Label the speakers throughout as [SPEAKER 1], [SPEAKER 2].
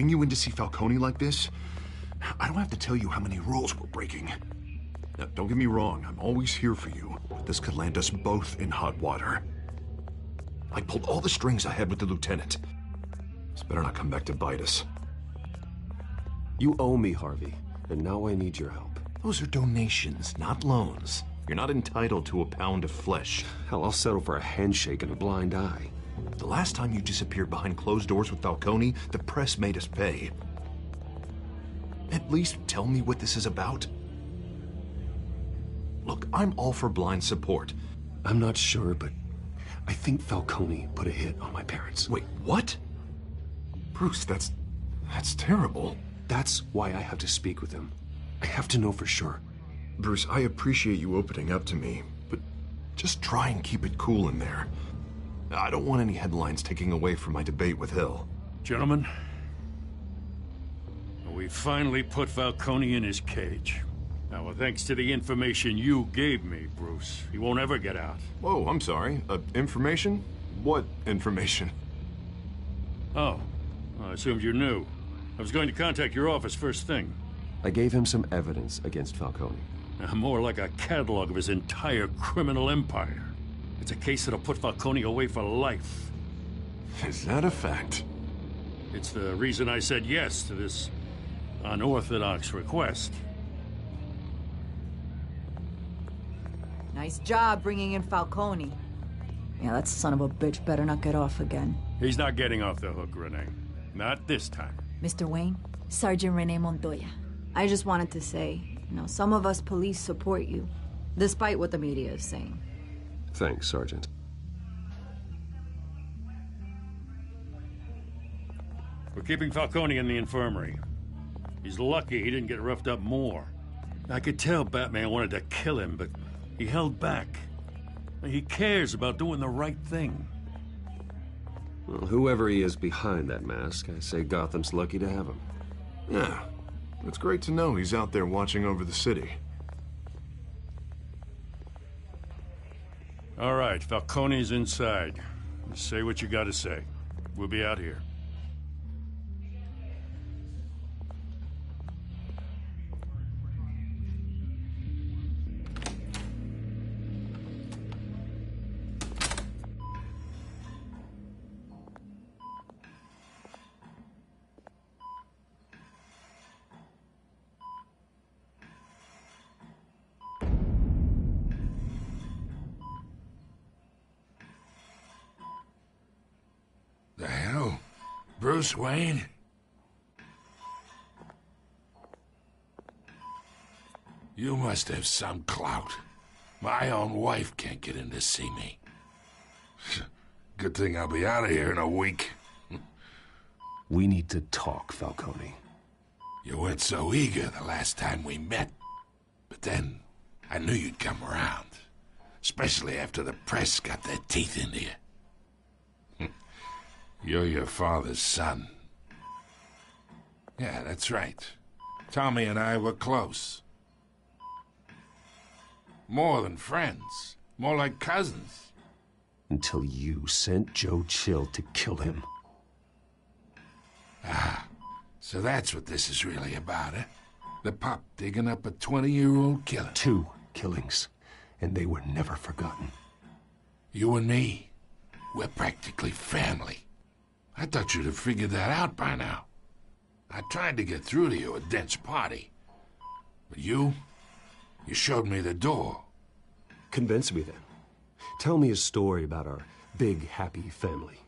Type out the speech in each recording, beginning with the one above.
[SPEAKER 1] Getting you in to see Falcone like this? I don't have to tell you how many rules we're breaking. Now, don't get me wrong, I'm always here for you, but this could land us both in hot water. I pulled all the strings I had with the lieutenant. This better not come back to bite us.
[SPEAKER 2] You owe me, Harvey, and now I need your help.
[SPEAKER 1] Those are donations, not loans. You're not entitled to a pound of flesh.
[SPEAKER 2] Hell, I'll settle for a handshake and a blind eye.
[SPEAKER 1] The last time you disappeared behind closed doors with Falcone, the press made us pay. At least tell me what this is about. Look, I'm all for blind support.
[SPEAKER 2] I'm not sure, but I think Falcone put a hit on my parents.
[SPEAKER 1] Wait, what? Bruce, that's terrible.
[SPEAKER 2] That's why I have to speak with him. I have to know for sure.
[SPEAKER 1] Bruce, I appreciate you opening up to me, but just try and keep it cool in there. I don't want any headlines taking away from my debate with Hill.
[SPEAKER 3] Gentlemen, we finally put Falcone in his cage. Now, thanks to the information you gave me, Bruce, he won't ever get out.
[SPEAKER 1] Whoa, I'm sorry. Information? What information?
[SPEAKER 3] Oh, I assumed you knew. I was going to contact your office first thing.
[SPEAKER 2] I gave him some evidence against Falcone.
[SPEAKER 3] More like a catalog of his entire criminal empire. It's a case that'll put Falcone away for life.
[SPEAKER 1] Is that a fact?
[SPEAKER 3] It's the reason I said yes to this unorthodox request.
[SPEAKER 4] Nice job bringing in Falcone. Yeah, that son of a bitch better not get off again.
[SPEAKER 3] He's not getting off the hook, Renee. Not this time.
[SPEAKER 4] Mr. Wayne, Sergeant Renee Montoya. I just wanted to say, some of us police support you, despite what the media is saying.
[SPEAKER 2] Thanks, Sergeant.
[SPEAKER 3] We're keeping Falcone in the infirmary. He's lucky he didn't get roughed up more. I could tell Batman wanted to kill him, but he held back. He cares about doing the right thing.
[SPEAKER 2] Well, whoever he is behind that mask, I say Gotham's lucky to have him.
[SPEAKER 1] Yeah, it's great to know he's out there watching over the city.
[SPEAKER 3] All right, Falcone's inside. Just say what you gotta say. We'll be out here.
[SPEAKER 5] The hell? Bruce Wayne? You must have some clout. My own wife can't get in to see me. Good thing I'll be out of here in a week.
[SPEAKER 2] We need to talk, Falcone.
[SPEAKER 5] You weren't so eager the last time we met. But then, I knew you'd come around. Especially after the press got their teeth into you. You're your father's son. Yeah, that's right. Tommy and I were close. More than friends. More like cousins.
[SPEAKER 2] Until you sent Joe Chill to kill him.
[SPEAKER 5] Ah, so that's what this is really about, eh? The pup digging up a 20-year-old killer.
[SPEAKER 2] 2 killings, and they were never forgotten.
[SPEAKER 5] You and me, we're practically family. I thought you'd have figured that out by now. I tried to get through to you at Dent's party. But you showed me the door.
[SPEAKER 2] Convince me then. Tell me a story about our big, happy family.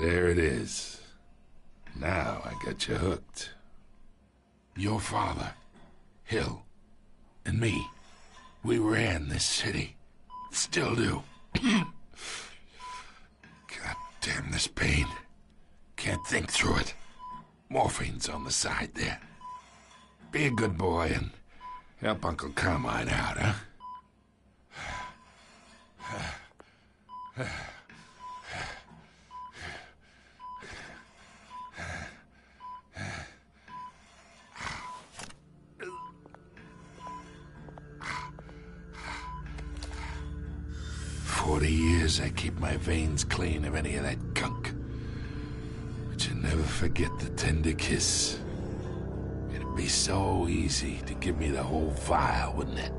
[SPEAKER 5] There it is. Now I got you hooked. Your father, Hill, and me, we ran this city. Still do. God damn this pain. Can't think through it. Morphine's on the side there. Be a good boy and help Uncle Carmine out, huh? 40 years I keep my veins clean of any of that gunk. But you forget the tender kiss. It'd be so easy to give me the whole file, wouldn't it?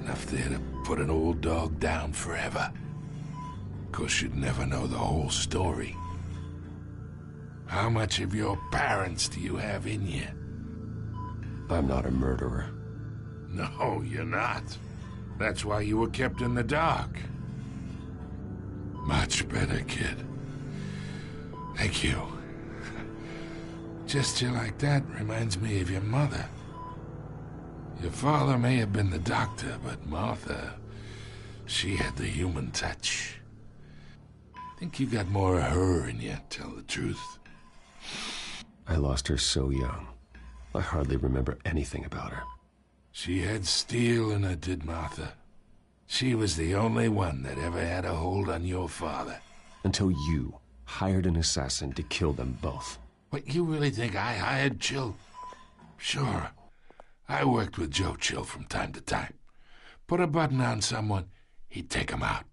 [SPEAKER 5] Enough there to put an old dog down forever. Of course, you'd never know the whole story. How much of your parents do you have in you?
[SPEAKER 2] I'm not a murderer.
[SPEAKER 5] No, you're not. That's why you were kept in the dark. Much better, kid. Thank you. Gesture like that reminds me of your mother. Your father may have been the doctor, but Martha, she had the human touch. I think you got more of her in you, tell the truth.
[SPEAKER 2] I lost her so young. I hardly remember anything about her.
[SPEAKER 5] She had steel in her, did Martha. She was the only one that ever had a hold on your father.
[SPEAKER 2] Until you hired an assassin to kill them both.
[SPEAKER 5] What, you really think I hired Chill? Sure. I worked with Joe Chill from time to time. Put a button on someone, he'd take him out.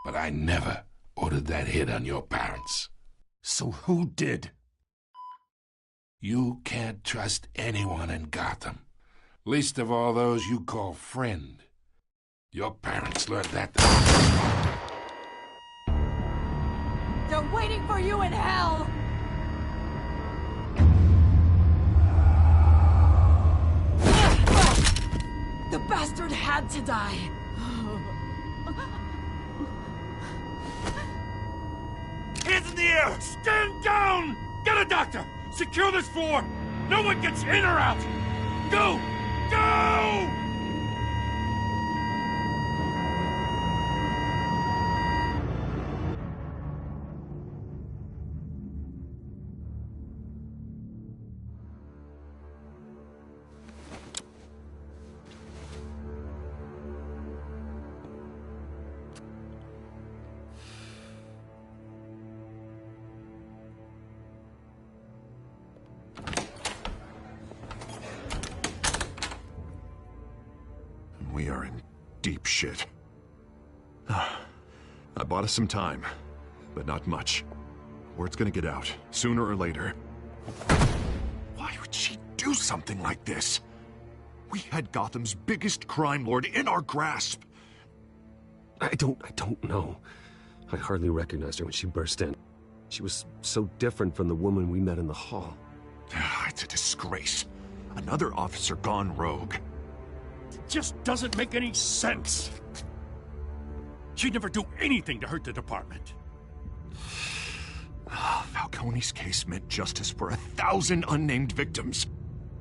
[SPEAKER 5] But I never ordered that hit on your parents.
[SPEAKER 2] So who did?
[SPEAKER 5] You can't trust anyone in Gotham. Least of all those you call friend. Your parents learned that.
[SPEAKER 4] They're waiting for you in hell! The bastard had to die.
[SPEAKER 3] Hands in the air! Stand down! Get a doctor! Secure this floor! No one gets in or out! Go! Go!
[SPEAKER 1] We are in deep shit. I bought us some time, but not much. Word's gonna get out, sooner or later. Why would she do something like this? We had Gotham's biggest crime lord in our grasp.
[SPEAKER 2] I don't know. I hardly recognized her when she burst in. She was so different from the woman we met in the hall.
[SPEAKER 1] It's a disgrace. Another officer gone rogue.
[SPEAKER 3] It just doesn't make any sense. She'd never do anything to hurt the department.
[SPEAKER 1] Falcone's case meant justice for 1,000 unnamed victims.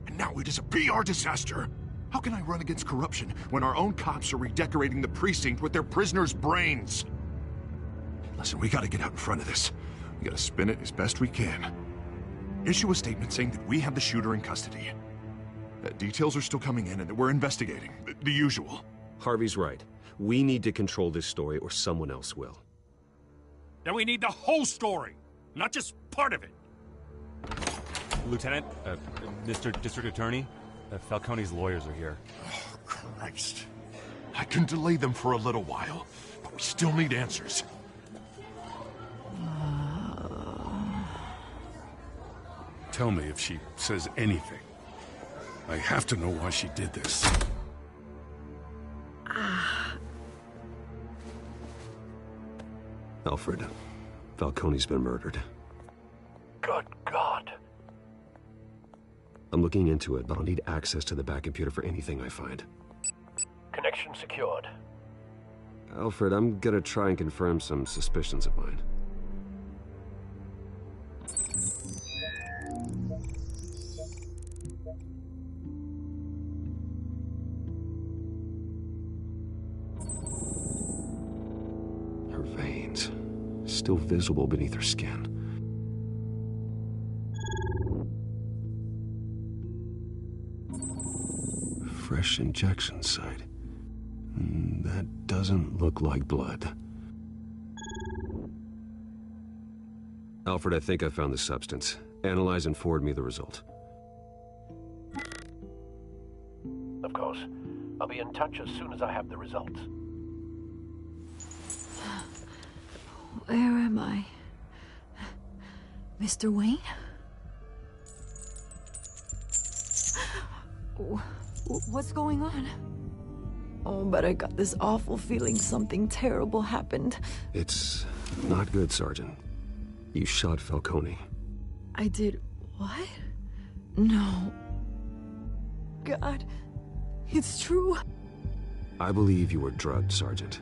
[SPEAKER 1] And now it is a PR disaster. How can I run against corruption when our own cops are redecorating the precinct with their prisoners' brains? Listen, we gotta get out in front of this. We gotta spin it as best we can. Issue a statement saying that we have the shooter in custody. Details are still coming in and that we're investigating. The usual.
[SPEAKER 2] Harvey's right. We need to control this story or someone else will.
[SPEAKER 3] Then we need the whole story, not just part of it.
[SPEAKER 6] Lieutenant, Mr. District Attorney, Falcone's lawyers are here.
[SPEAKER 1] Oh, Christ. I can delay them for a little while, but we still need answers.
[SPEAKER 3] Tell me if she says anything. I have to know why she did this.
[SPEAKER 2] Alfred, Falcone's been murdered.
[SPEAKER 7] Good God.
[SPEAKER 2] I'm looking into it, but I'll need access to the back computer for anything I find.
[SPEAKER 7] Connection secured.
[SPEAKER 2] Alfred, I'm gonna try and confirm some suspicions of mine. Her veins, still visible beneath her skin. Fresh injection site. That doesn't look like blood. Alfred, I think I found the substance. Analyze and forward me the result.
[SPEAKER 7] Of course. I'll be in touch as soon as I have the results.
[SPEAKER 4] Where am I? Mr. Wayne? What's going on? Oh, but I got this awful feeling something terrible happened.
[SPEAKER 2] It's not good, Sergeant. You shot Falcone.
[SPEAKER 4] I did what? No. God, it's true.
[SPEAKER 2] I believe you were drugged, Sergeant.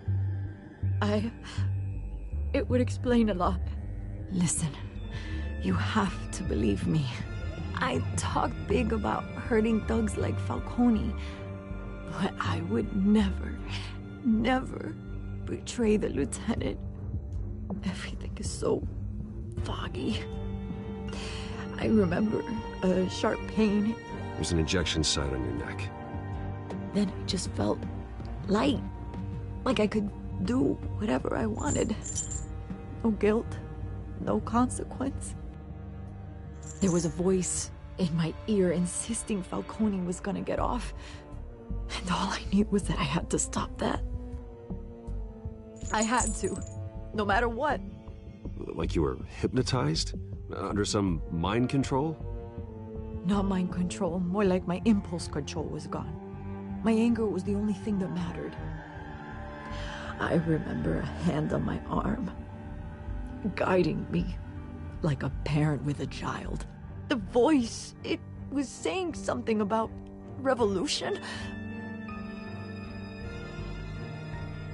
[SPEAKER 4] It would explain a lot. Listen, you have to believe me. I talked big about hurting thugs like Falcone, but I would never, never betray the lieutenant. Everything is so foggy. I remember a sharp pain.
[SPEAKER 2] There's an injection site on your neck.
[SPEAKER 4] Then I just felt light, like I could do whatever I wanted. No guilt, no consequence. There was a voice in my ear insisting Falcone was gonna get off. And all I knew was that I had to stop that. I had to, no matter what.
[SPEAKER 2] Like you were hypnotized? Under some mind control?
[SPEAKER 4] Not mind control, more like my impulse control was gone. My anger was the only thing that mattered. I remember a hand on my arm, guiding me like a parent with a child. The voice, it was saying something about revolution.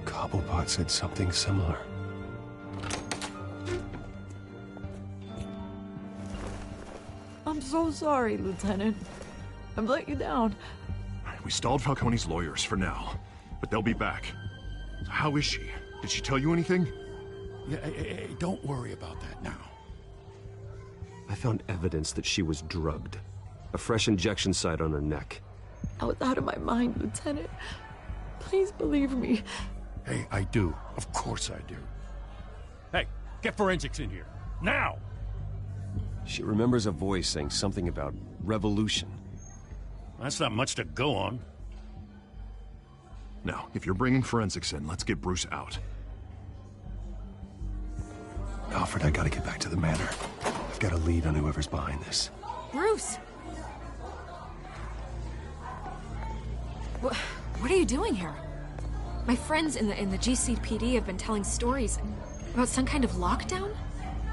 [SPEAKER 2] Cobblepot said something similar.
[SPEAKER 4] I'm so sorry, Lieutenant. I've let you down.
[SPEAKER 1] We stalled Falcone's lawyers for now, but they'll be back. How is she? Did she tell you anything?
[SPEAKER 3] Yeah, hey, don't worry about that now.
[SPEAKER 2] I found evidence that she was drugged. A fresh injection site on her neck.
[SPEAKER 4] I was out of my mind, Lieutenant. Please believe me.
[SPEAKER 3] Hey, I do. Of course I do. Hey, get forensics in here. Now!
[SPEAKER 2] She remembers a voice saying something about revolution.
[SPEAKER 3] That's not much to go on.
[SPEAKER 1] Now, if you're bringing forensics in, let's get Bruce out.
[SPEAKER 2] Alfred, I gotta get back to the manor. I've got a lead on whoever's behind this.
[SPEAKER 8] Bruce! What are you doing here? My friends in the GCPD have been telling stories about some kind of lockdown?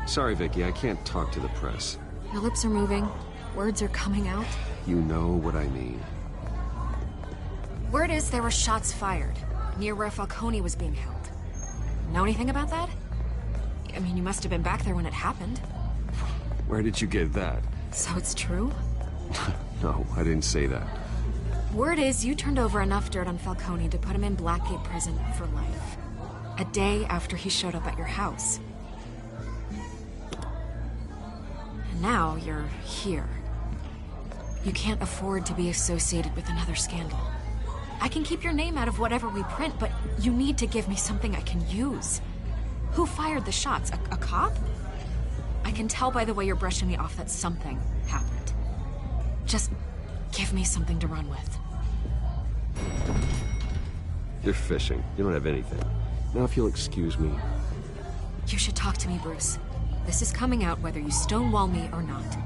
[SPEAKER 2] Sorry, Vicky, I can't talk to the press.
[SPEAKER 8] Your lips are moving. Words are coming out.
[SPEAKER 2] You know what I mean.
[SPEAKER 8] Word is there were shots fired near where Falcone was being held. Know anything about that? I mean, you must have been back there when it happened.
[SPEAKER 2] Where did you get that?
[SPEAKER 8] So it's true?
[SPEAKER 2] No, I didn't say that.
[SPEAKER 8] Word is you turned over enough dirt on Falcone to put him in Blackgate Prison for life. A day after he showed up at your house. And now you're here. You can't afford to be associated with another scandal. I can keep your name out of whatever we print, but you need to give me something I can use. Who fired the shots? A cop? I can tell by the way you're brushing me off that something happened. Just give me something to run with.
[SPEAKER 2] You're fishing. You don't have anything. Now if you'll excuse me.
[SPEAKER 8] You should talk to me, Bruce. This is coming out whether you stonewall me or not.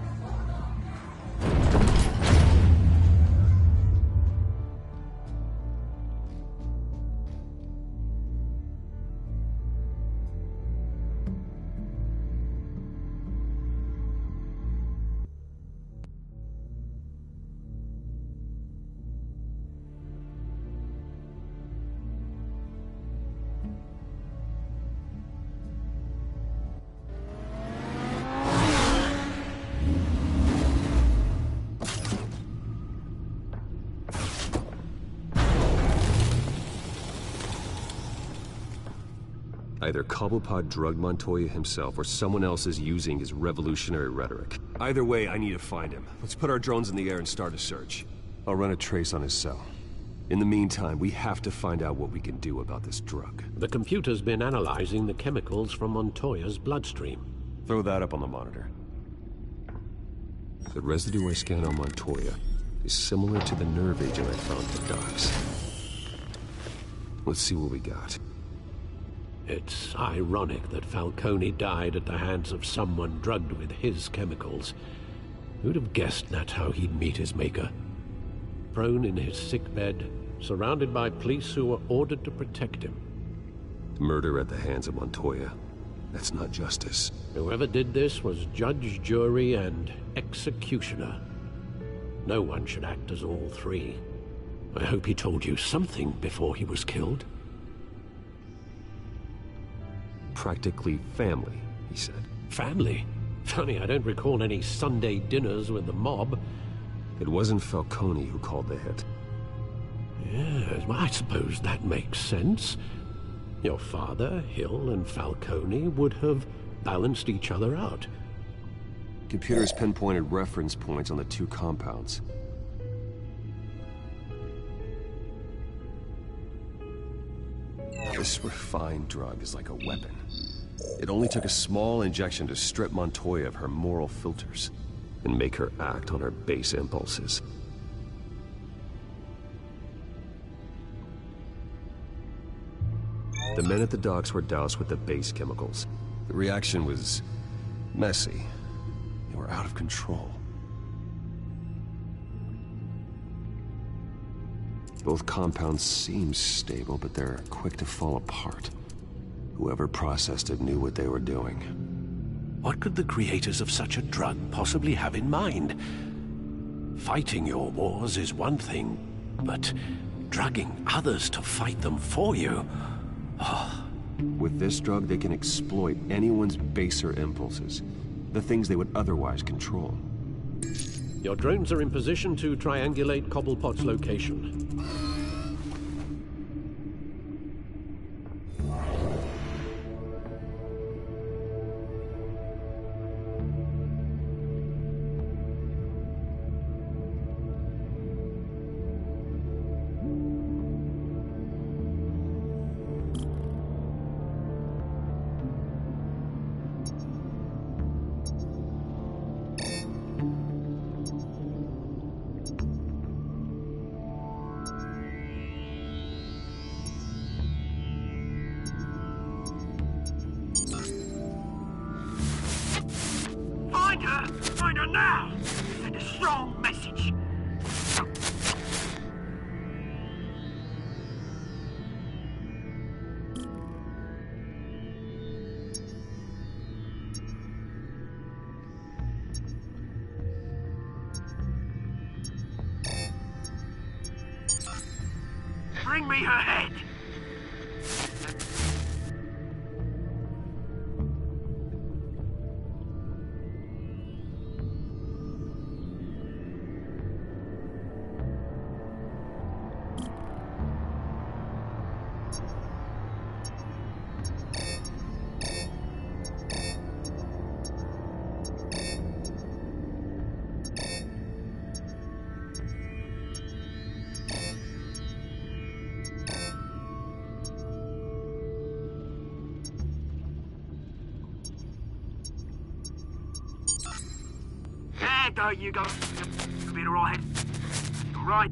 [SPEAKER 2] Either Cobblepot drugged Montoya himself, or someone else is using his revolutionary rhetoric. Either way, I need to find him. Let's put our drones in the air and start a search. I'll run a trace on his cell. In the meantime, we have to find out what we can do about this drug.
[SPEAKER 9] The computer's been analyzing the chemicals from Montoya's bloodstream.
[SPEAKER 2] Throw that up on the monitor. The residue I scanned on Montoya is similar to the nerve agent I found at the docks. Let's see what we got.
[SPEAKER 9] It's ironic that Falcone died at the hands of someone drugged with his chemicals. Who'd have guessed that's how he'd meet his maker? Prone in his sickbed, surrounded by police who were ordered to protect him.
[SPEAKER 2] Murder at the hands of Montoya. That's not justice.
[SPEAKER 9] Whoever did this was judge, jury, and executioner. No one should act as all three. I hope he told you something before he was killed.
[SPEAKER 2] Practically family, he said.
[SPEAKER 9] Family? Funny, I don't recall any Sunday dinners with the mob.
[SPEAKER 2] It wasn't Falcone who called the hit.
[SPEAKER 9] Yes, well, I suppose that makes sense. Your father, Hill, and Falcone would have balanced each other out.
[SPEAKER 2] Computers pinpointed reference points on the two compounds. This refined drug is like a weapon. It only took a small injection to strip Montoya of her moral filters and make her act on her base impulses. The men at the docks were doused with the base chemicals. The reaction was messy. They were out of control. Both compounds seem stable, but they're quick to fall apart. Whoever processed it knew what they were doing.
[SPEAKER 9] What could the creators of such a drug possibly have in mind? Fighting your wars is one thing, but drugging others to fight them for you... Oh.
[SPEAKER 2] With this drug, they can exploit anyone's baser impulses. The things they would otherwise control.
[SPEAKER 9] Your drones are in position to triangulate Cobblepot's location.
[SPEAKER 10] Find her now! Send a strong message. Bring me her head! There you go. Computer all head. All right.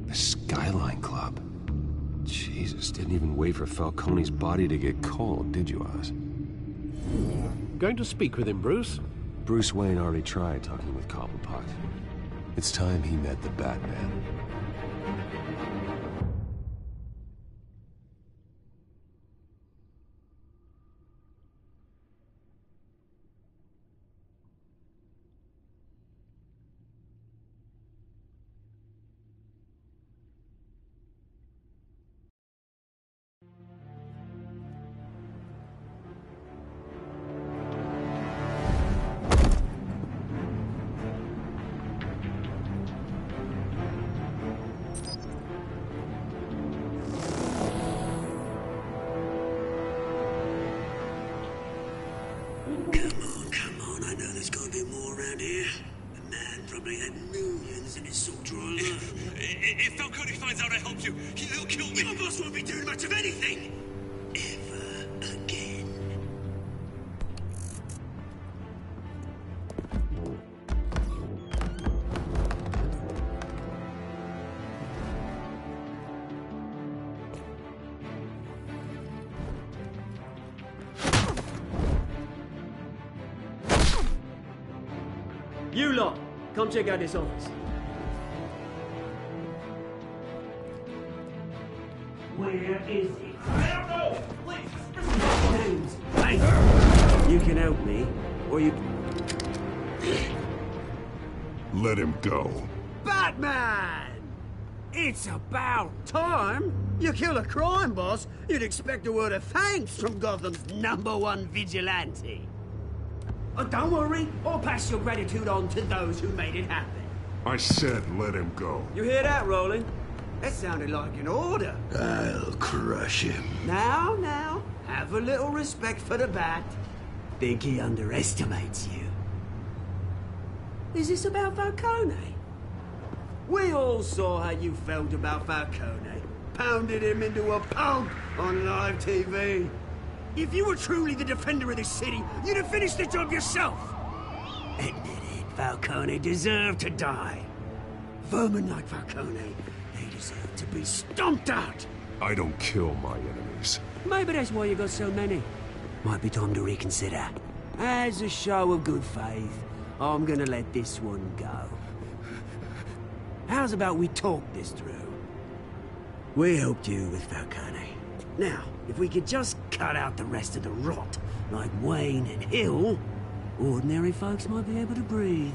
[SPEAKER 2] The Skyline Club. Jesus, didn't even wait for Falcone's body to get cold, did you, Oz?
[SPEAKER 9] Going to speak with him, Bruce?
[SPEAKER 2] Bruce Wayne already tried talking with Cobblepot. It's time he met the Batman.
[SPEAKER 10] If Falcone finds out I helped you, he'll kill me. Your boss won't be doing much of anything. Ever.
[SPEAKER 11] You lot, come check out this office. Where is it? I don't know! Please! Names! Hey! You can help me, or you...
[SPEAKER 1] Let him go.
[SPEAKER 11] Batman! It's about time! You kill a crime boss, you'd expect a word of thanks from Gotham's #1 vigilante. Oh, don't worry, I'll pass your gratitude on to those who made it happen.
[SPEAKER 1] I said let him go.
[SPEAKER 11] You hear that, Roland? That sounded like an order.
[SPEAKER 1] I'll crush him.
[SPEAKER 11] Now, have a little respect for the Bat. Think he underestimates you. Is this about Falcone? We all saw how you felt about Falcone. Pounded him into a pulp on live TV. If you were truly the defender of this city, you'd have finished the job yourself. Admit it, Falcone deserved to die. Vermin like Falcone, they deserve to be stomped out.
[SPEAKER 1] I don't kill my enemies.
[SPEAKER 11] Maybe that's why you got so many. Might be time to reconsider. As a show of good faith, I'm gonna let this one go. How's about we talk this through? We helped you with Falcone. Now, if we could just cut out the rest of the rot, like Wayne and Hill, ordinary folks might be able to breathe.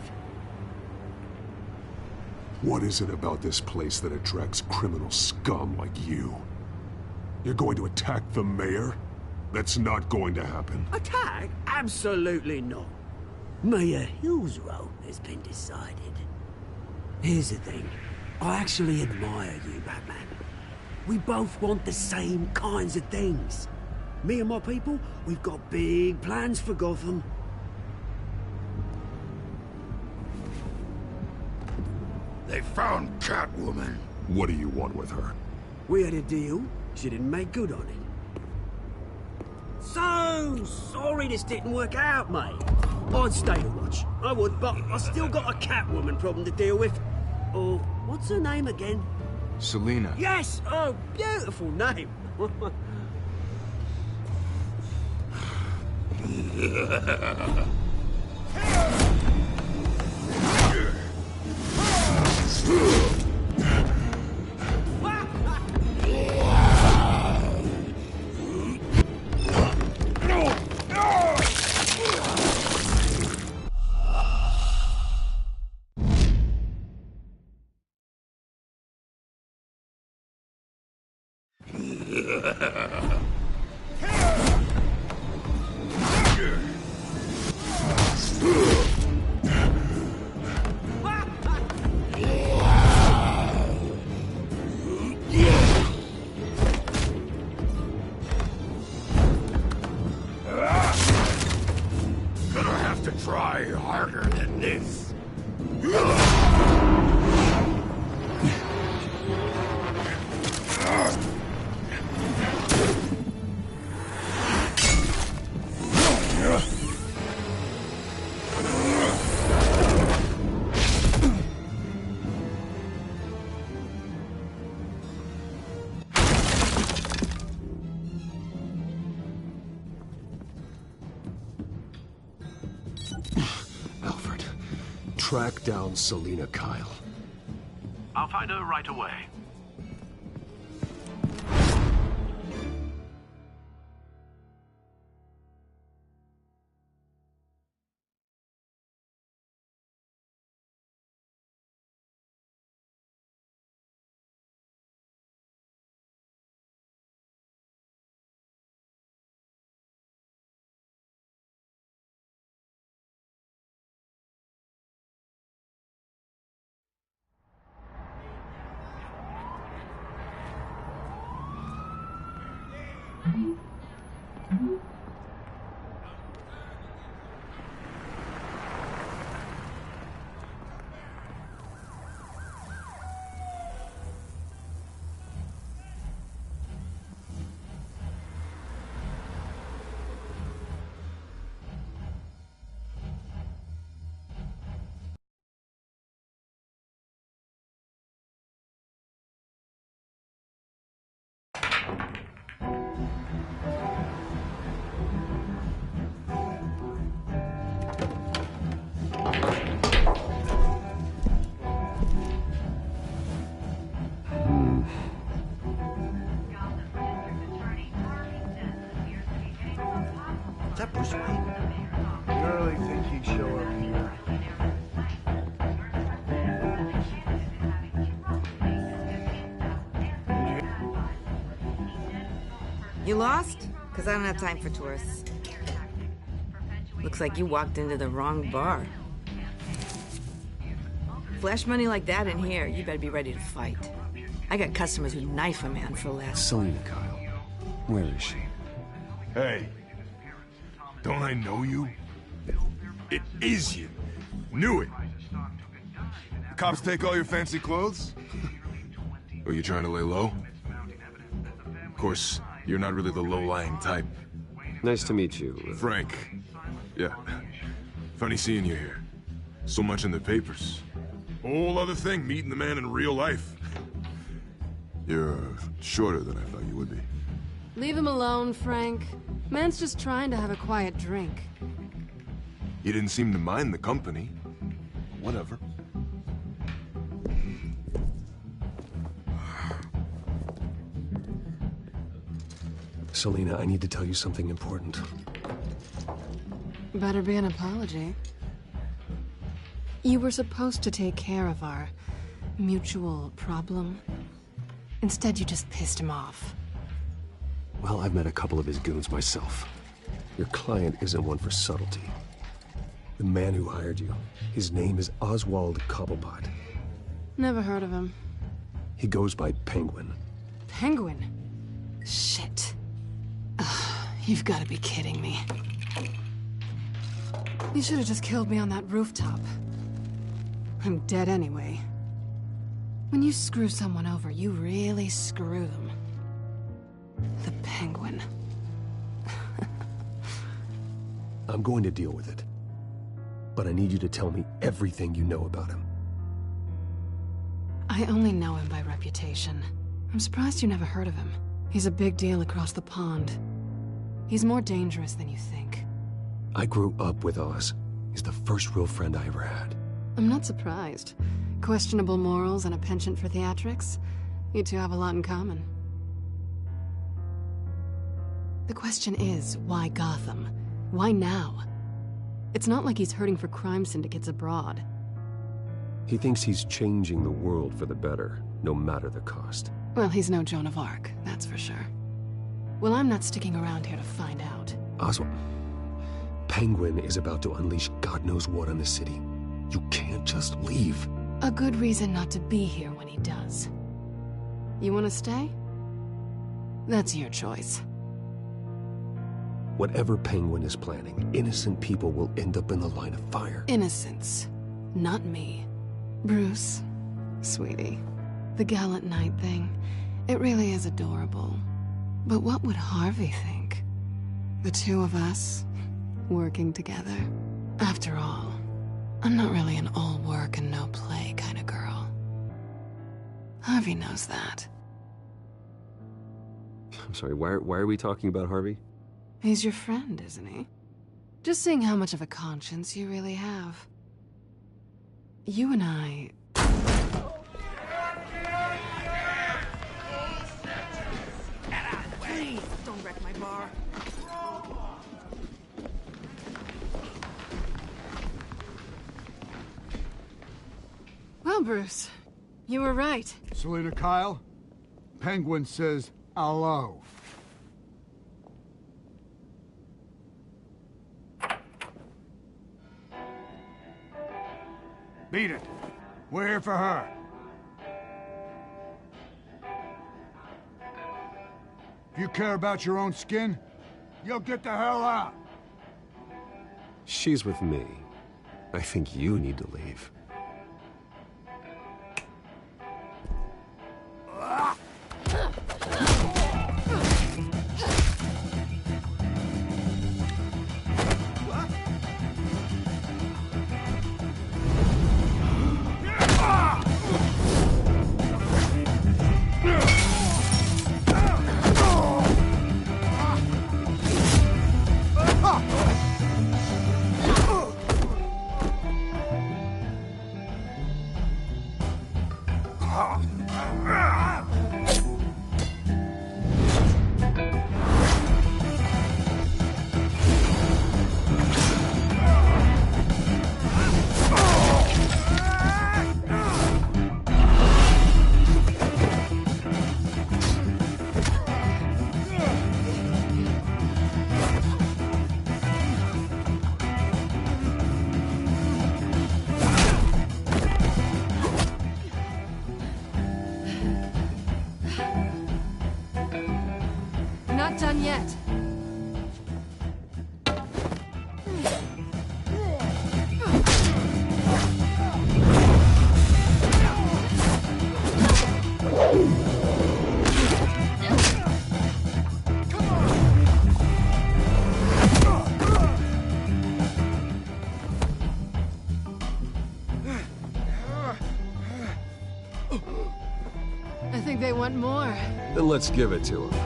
[SPEAKER 1] What is it about this place that attracts criminal scum like you? You're going to attack the mayor? That's not going to happen.
[SPEAKER 11] Attack? Absolutely not. Mayor Hill's role has been decided. Here's the thing. I actually admire you, Batman. We both want the same kinds of things. Me and my people, we've got big plans for Gotham.
[SPEAKER 5] They found Catwoman.
[SPEAKER 1] What do you want with her?
[SPEAKER 11] We had a deal. She didn't make good on it. So sorry this didn't work out, mate. I'd stay to watch. I would, but I still got a Catwoman problem to deal with. Oh, what's her name again?
[SPEAKER 6] Selina.
[SPEAKER 11] Yes! Oh, beautiful name.
[SPEAKER 5] Gonna have to try harder than this.
[SPEAKER 2] Alfred, track down Selina Kyle.
[SPEAKER 7] I'll find her right away.
[SPEAKER 11] Just wait. You really think he'd show up here?
[SPEAKER 12] You lost? Because I don't have time for tourists. Looks like you walked into the wrong bar. Flash money like that in here, you better be ready to fight. I got customers who knife a man for less.
[SPEAKER 2] Selena, Kyle. Where is she?
[SPEAKER 13] Hey. Don't I know you? It is you. Knew it. The cops take all your fancy clothes? Or you trying to lay low? Of course, you're not really the low-lying type.
[SPEAKER 2] Nice to meet you.
[SPEAKER 13] Frank. Yeah. Funny seeing you here. So much in the papers. Whole other thing, meeting the man in real life. You're shorter than I thought you would be.
[SPEAKER 14] Leave him alone, Frank. Man's just trying to have a quiet drink.
[SPEAKER 13] You didn't seem to mind the company. Whatever.
[SPEAKER 2] Selena, I need to tell you something important.
[SPEAKER 14] Better be an apology. You were supposed to take care of our mutual problem. Instead, you just pissed him off.
[SPEAKER 2] Well, I've met a couple of his goons myself. Your client isn't one for subtlety. The man who hired you, his name is Oswald Cobblepot.
[SPEAKER 14] Never heard of him.
[SPEAKER 2] He goes by Penguin.
[SPEAKER 14] Penguin? Shit. Ugh, you've got to be kidding me. You should have just killed me on that rooftop. I'm dead anyway. When you screw someone over, you really screw them. The Penguin.
[SPEAKER 2] I'm going to deal with it. But I need you to tell me everything you know about him.
[SPEAKER 14] I only know him by reputation. I'm surprised you never heard of him. He's a big deal across the pond. He's more dangerous than you think.
[SPEAKER 2] I grew up with Oz. He's the first real friend I ever had.
[SPEAKER 14] I'm not surprised. Questionable morals and a penchant for theatrics. You two have a lot in common. The question is, why Gotham? Why now? It's not like he's hurting for crime syndicates abroad.
[SPEAKER 2] He thinks he's changing the world for the better, no matter the cost.
[SPEAKER 14] Well, he's no Joan of Arc, that's for sure. Well, I'm not sticking around here to find out.
[SPEAKER 2] Oswald, Penguin is about to unleash God knows what on the city. You can't just leave.
[SPEAKER 14] A good reason not to be here when he does. You want to stay? That's your choice.
[SPEAKER 2] Whatever Penguin is planning, innocent people will end up in the line of fire.
[SPEAKER 14] Innocence, not me. Bruce, sweetie, the gallant knight thing, it really is adorable. But what would Harvey think? The two of us, working together. After all, I'm not really an all work and no play kind of girl. Harvey knows that.
[SPEAKER 2] I'm sorry, why are we talking about Harvey?
[SPEAKER 14] He's your friend, isn't he? Just seeing how much of a conscience you really have. You and I...
[SPEAKER 12] Please, don't wreck my bar.
[SPEAKER 14] Well, Bruce, you were right.
[SPEAKER 15] Selena Kyle, Penguin says hello. Beat it. We're here for her. If you care about your own skin, you'll get the hell out.
[SPEAKER 2] She's with me. I think you need to leave.
[SPEAKER 14] We're not done yet. I think they want more.
[SPEAKER 2] Then let's give it to them.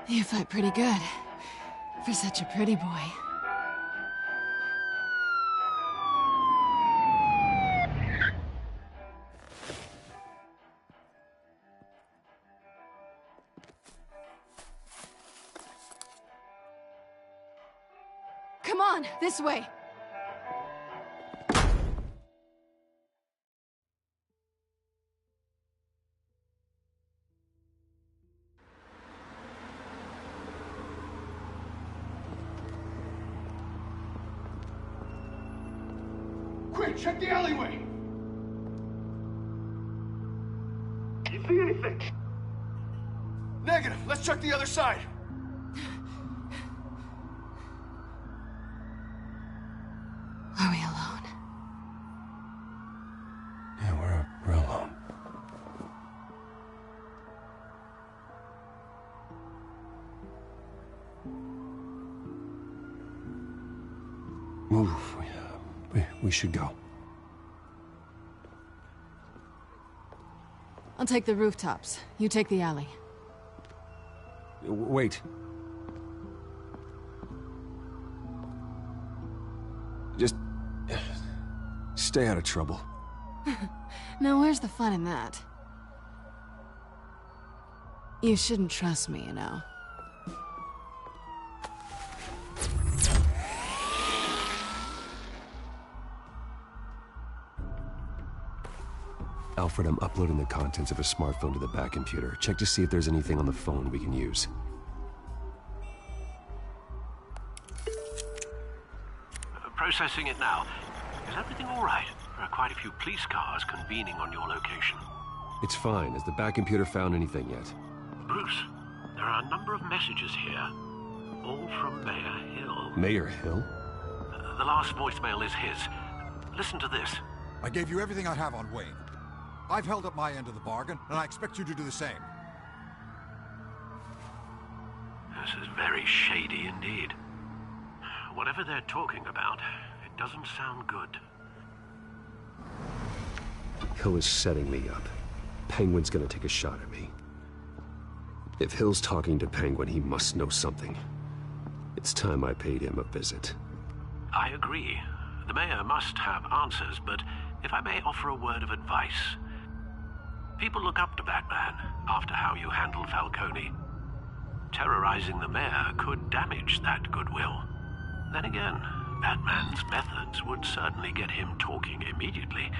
[SPEAKER 14] You fight pretty good. For such a pretty boy. Come on, this way.
[SPEAKER 15] Quick, check the alleyway!
[SPEAKER 10] You see anything?
[SPEAKER 15] Negative. Let's check the other side.
[SPEAKER 14] Are we alone?
[SPEAKER 2] Yeah, we're alone. Move. We should go.
[SPEAKER 14] I'll take the rooftops. You take the alley.
[SPEAKER 2] Wait. Just stay out of trouble.
[SPEAKER 14] Now, where's the fun in that? You shouldn't trust me, you know.
[SPEAKER 2] Alfred, I'm uploading the contents of a smartphone to the back computer. Check to see if there's anything on the phone we can use.
[SPEAKER 7] Processing it now. Is everything all right? There are quite a few police cars convening on your location.
[SPEAKER 2] It's fine. Has the back computer found anything yet?
[SPEAKER 7] Bruce, there are a number of messages here. All from Mayor Hill.
[SPEAKER 2] Mayor Hill?
[SPEAKER 7] The last voicemail is his. Listen to this.
[SPEAKER 16] I gave you everything I have on Wayne. I've held up my end of the bargain, and I expect you to do the same.
[SPEAKER 7] This is very shady indeed. Whatever they're talking about, it doesn't sound good.
[SPEAKER 2] Hill is setting me up. Penguin's gonna take a shot at me. If Hill's talking to Penguin, he must know something. It's time I paid him a visit.
[SPEAKER 7] I agree. The mayor must have answers, but if I may offer a word of advice. People look up to Batman after how you handled Falcone. Terrorizing the mayor could damage that goodwill. Then again, Batman's methods would certainly get him talking immediately.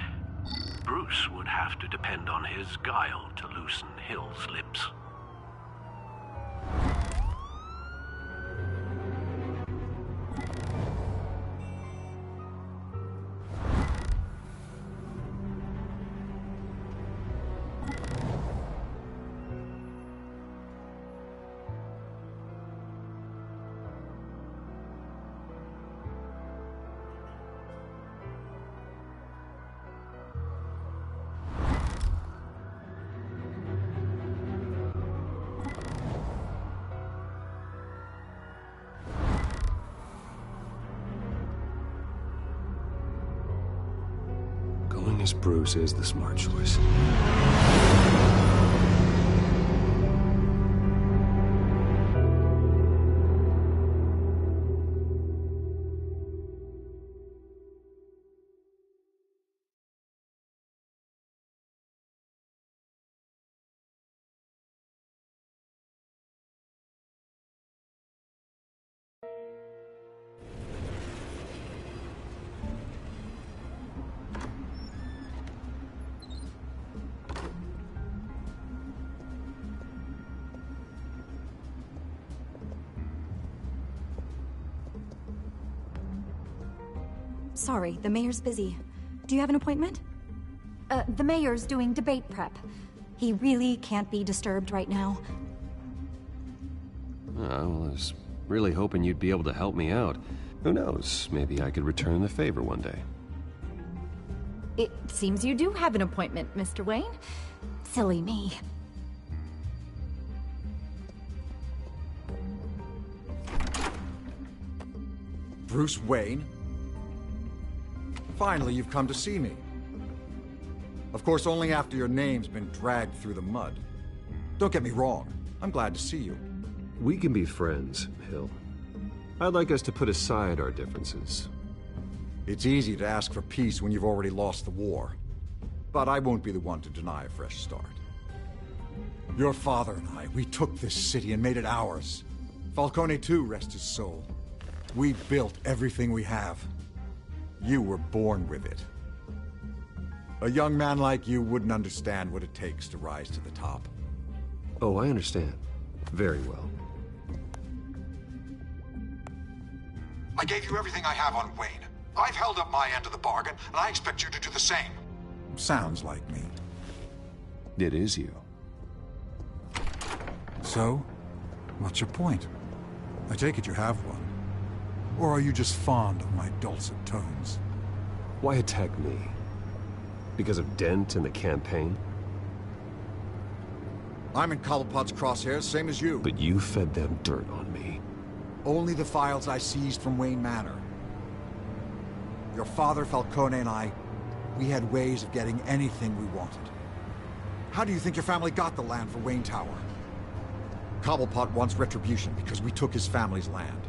[SPEAKER 7] Bruce would have to depend on his guile to loosen Hill's lips.
[SPEAKER 2] Going as Bruce is the smart choice.
[SPEAKER 17] sorry, the mayor's busy. Do you have an appointment? The mayor's doing debate prep. He really can't be disturbed right now.
[SPEAKER 2] I was really hoping you'd be able to help me out. Who knows, maybe I could return the favor one day.
[SPEAKER 17] It seems you do have an appointment, Mr. Wayne. Silly me.
[SPEAKER 16] Bruce Wayne? Finally, you've come to see me. Of course, only after your name's been dragged through the mud. Don't get me wrong, I'm glad to see you.
[SPEAKER 2] We can be friends, Hill. I'd like us to put aside our differences.
[SPEAKER 16] It's easy to ask for peace when you've already lost the war. But I won't be the one to deny a fresh start. Your father and I, we took this city and made it ours. Falcone too, rest his soul. We built everything we have. You were born with it. A young man like you wouldn't understand what it takes to rise to the top.
[SPEAKER 2] Oh, I understand. Very well.
[SPEAKER 16] I gave you everything I have on Wayne. I've held up my end of the bargain, and I expect you to do the same. Sounds like me.
[SPEAKER 2] It is you.
[SPEAKER 16] So, what's your point? I take it you have one. Or are you just fond of my dulcet tones?
[SPEAKER 2] Why attack me? Because of Dent and the campaign?
[SPEAKER 16] I'm in Cobblepot's crosshairs, same as you.
[SPEAKER 2] But you fed them dirt on me.
[SPEAKER 16] Only the files I seized from Wayne Manor. Your father, Falcone, and I, we had ways of getting anything we wanted. How do you think your family got the land for Wayne Tower? Cobblepot wants retribution because we took his family's land.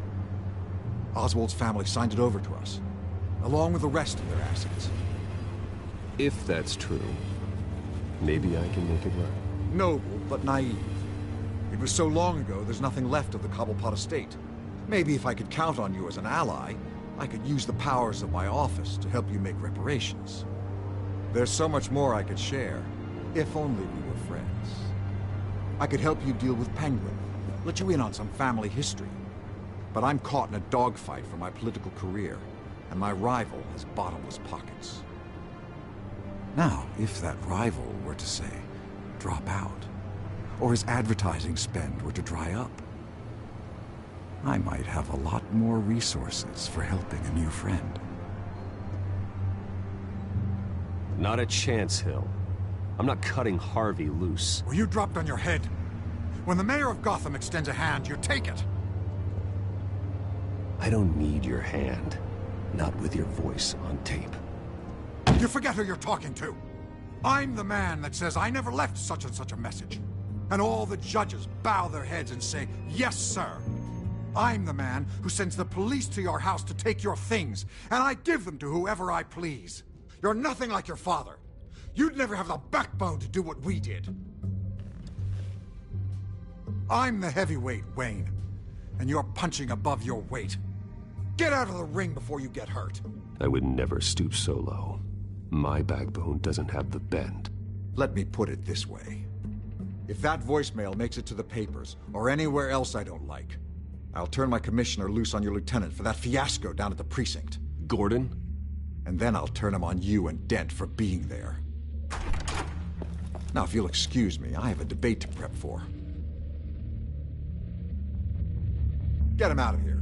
[SPEAKER 16] Oswald's family signed it over to us, along with the rest of their assets.
[SPEAKER 2] If that's true, maybe I can make it right.
[SPEAKER 16] Noble, but naive. It was so long ago, there's nothing left of the Cobblepot estate. Maybe if I could count on you as an ally, I could use the powers of my office to help you make reparations. There's so much more I could share, if only we were friends. I could help you deal with Penguin, let you in on some family history. But I'm caught in a dogfight for my political career, and my rival has bottomless pockets. Now, if that rival were to say, drop out, or his advertising spend were to dry up, I might have a lot more resources for helping a new friend.
[SPEAKER 2] Not a chance, Hill. I'm not cutting Harvey loose.
[SPEAKER 16] Well, you dropped on your head. When the mayor of Gotham extends a hand, you take it.
[SPEAKER 2] I don't need your hand. Not with your voice on tape.
[SPEAKER 16] You forget who you're talking to. I'm the man that says I never left such and such a message. And all the judges bow their heads and say, yes, sir. I'm the man who sends the police to your house to take your things, and I give them to whoever I please. You're nothing like your father. You'd never have the backbone to do what we did. I'm the heavyweight, Wayne, and you're punching above your weight. Get out of the ring before you get hurt.
[SPEAKER 2] I would never stoop so low. My backbone doesn't have the bend.
[SPEAKER 16] Let me put it this way. If that voicemail makes it to the papers, or anywhere else I don't like, I'll turn my commissioner loose on your lieutenant for that fiasco down at the precinct.
[SPEAKER 2] Gordon?
[SPEAKER 16] And then I'll turn him on you and Dent for being there. Now, if you'll excuse me, I have a debate to prep for. Get him out of here.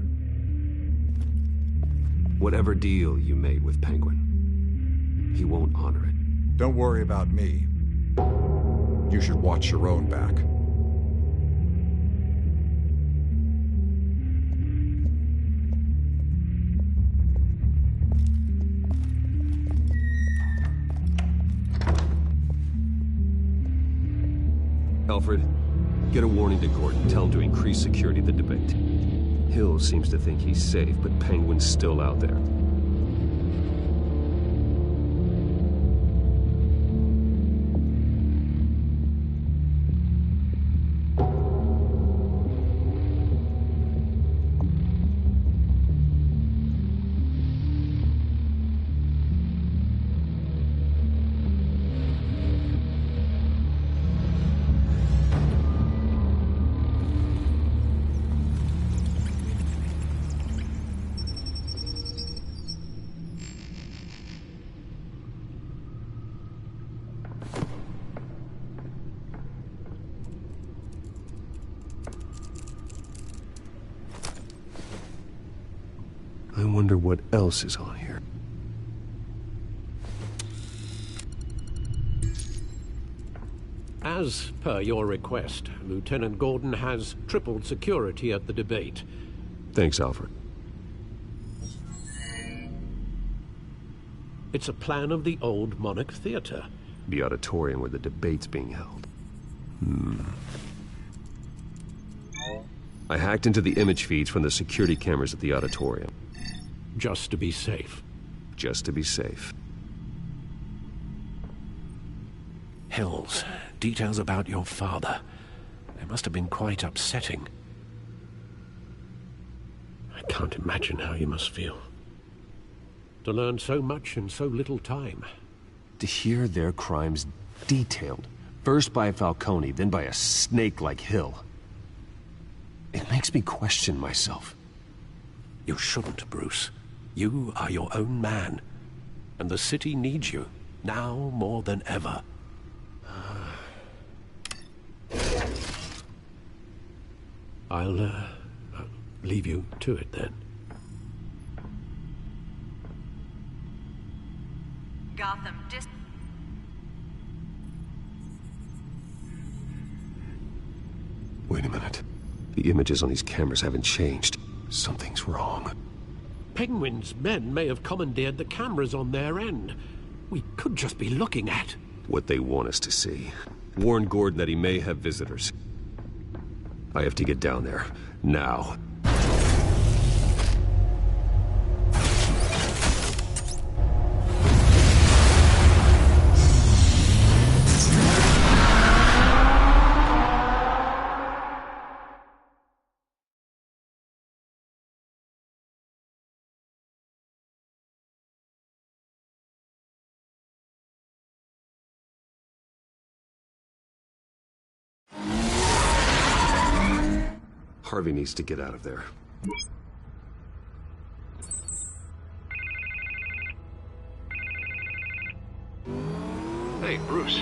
[SPEAKER 2] Whatever deal you made with Penguin, he won't honor it.
[SPEAKER 16] Don't worry about me. You should watch your own back.
[SPEAKER 2] Alfred, get a warning to Gordon. Tell him to increase security at the debate. Hill seems to think he's safe, but Penguin's still out there. wonder what else is on here.
[SPEAKER 9] As per your request, Lieutenant Gordon has tripled security at the debate.
[SPEAKER 2] Thanks, Alfred.
[SPEAKER 9] It's a plan of the old Monarch Theater.
[SPEAKER 2] The auditorium where the debate's being held. I hacked into the image feeds from the security cameras at the auditorium.
[SPEAKER 9] Just to be safe.
[SPEAKER 2] Just to be safe.
[SPEAKER 9] Hills, details about your father. They must have been quite upsetting. I can't imagine how you must feel. To learn so much in so little time.
[SPEAKER 2] To hear their crimes detailed, first by Falcone, then by a snake like Hill. It makes me question myself.
[SPEAKER 9] You shouldn't, Bruce. You are your own man. And the city needs you, now more than ever. I'll leave you to it then.
[SPEAKER 18] Gotham
[SPEAKER 2] Wait a minute. The images on these cameras haven't changed. Something's wrong.
[SPEAKER 9] Penguin's men may have commandeered the cameras on their end. We could just be looking at
[SPEAKER 2] what they want us to see. Warn Gordon that he may have visitors. I have to get down there. Now. Harvey needs to get out of there.
[SPEAKER 1] Hey, Bruce.